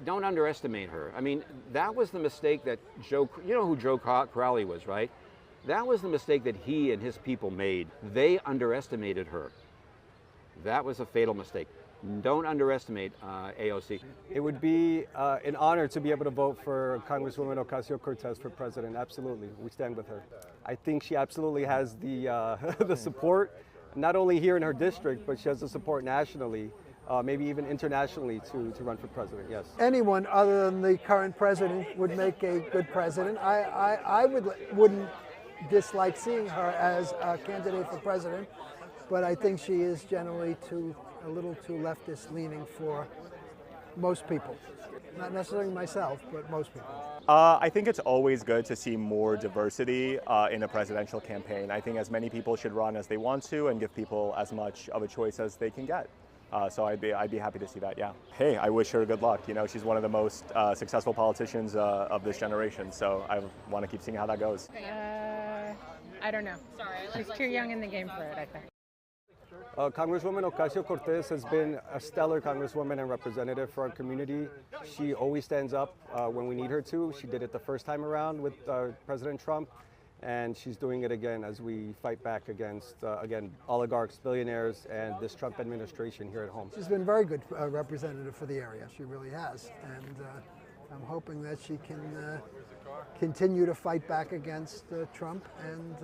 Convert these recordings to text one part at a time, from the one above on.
don't underestimate her. I mean, that was the mistake that Joe, you know who Joe Crowley was, right? That was the mistake that he and his people made. They underestimated her. That was a fatal mistake. Don't underestimate AOC. It would be an honor to be able to vote for Congresswoman Ocasio-Cortez for president. Absolutely, we stand with her. I think she absolutely has the the support, not only here in her district, but she has the support nationally, maybe even internationally to run for president, yes. Anyone other than the current president would make a good president. I wouldn't dislike seeing her as a candidate for president, but I think she is generally a little too leftist leaning for most people. Not necessarily myself, but most people. I think it's always good to see more diversity in a presidential campaign. I think as many people should run as they want to and give people as much of a choice as they can get. So I'd be happy to see that, yeah. Hey, I wish her good luck. You know, she's one of the most successful politicians of this generation, so I want to keep seeing how that goes. I don't know. Sorry, she's too young in the game for it, I think. Congresswoman Ocasio-Cortez has been a stellar congresswoman and representative for our community. She always stands up when we need her to. She did it the first time around with President Trump, and she's doing it again as we fight back against, again, oligarchs, billionaires, and this Trump administration here at home. She's been a very good representative for the area. She really has. And I'm hoping that she can continue to fight back against Trump and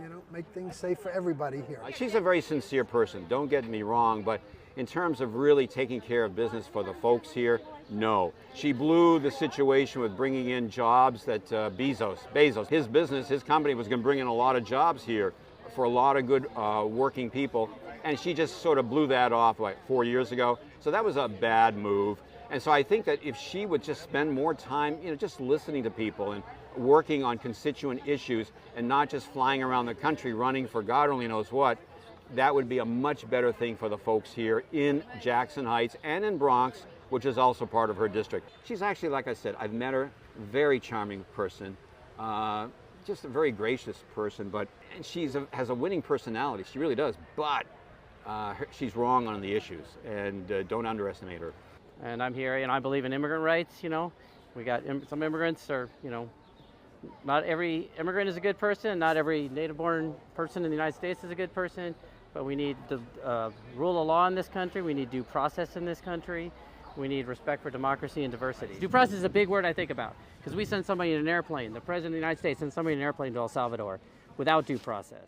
you know, make things safe for everybody here. She's a very sincere person, don't get me wrong, but in terms of really taking care of business for the folks here, no. She blew the situation with bringing in jobs that Bezos, his business, his company was going to bring in a lot of jobs here for a lot of good working people, and she just sort of blew that off like 4 years ago. So that was a bad move. And so I think that if she would just spend more time, you know, just listening to people and working on constituent issues and not just flying around the country running for God only knows what, that would be a much better thing for the folks here in Jackson Heights and in Bronx, which is also part of her district. She's actually, like I said, I've met her, very charming person, just a very gracious person, but she has a winning personality, she really does, but she's wrong on the issues, and don't underestimate her. And I'm here, and I believe in immigrant rights. You know, we got some immigrants are, you know, not every immigrant is a good person, not every native-born person in the United States is a good person, but we need the rule of law in this country, we need due process in this country, we need respect for democracy and diversity. Due process is a big word I think about, because we send somebody in an airplane, the President of the United States sends somebody in an airplane to El Salvador without due process.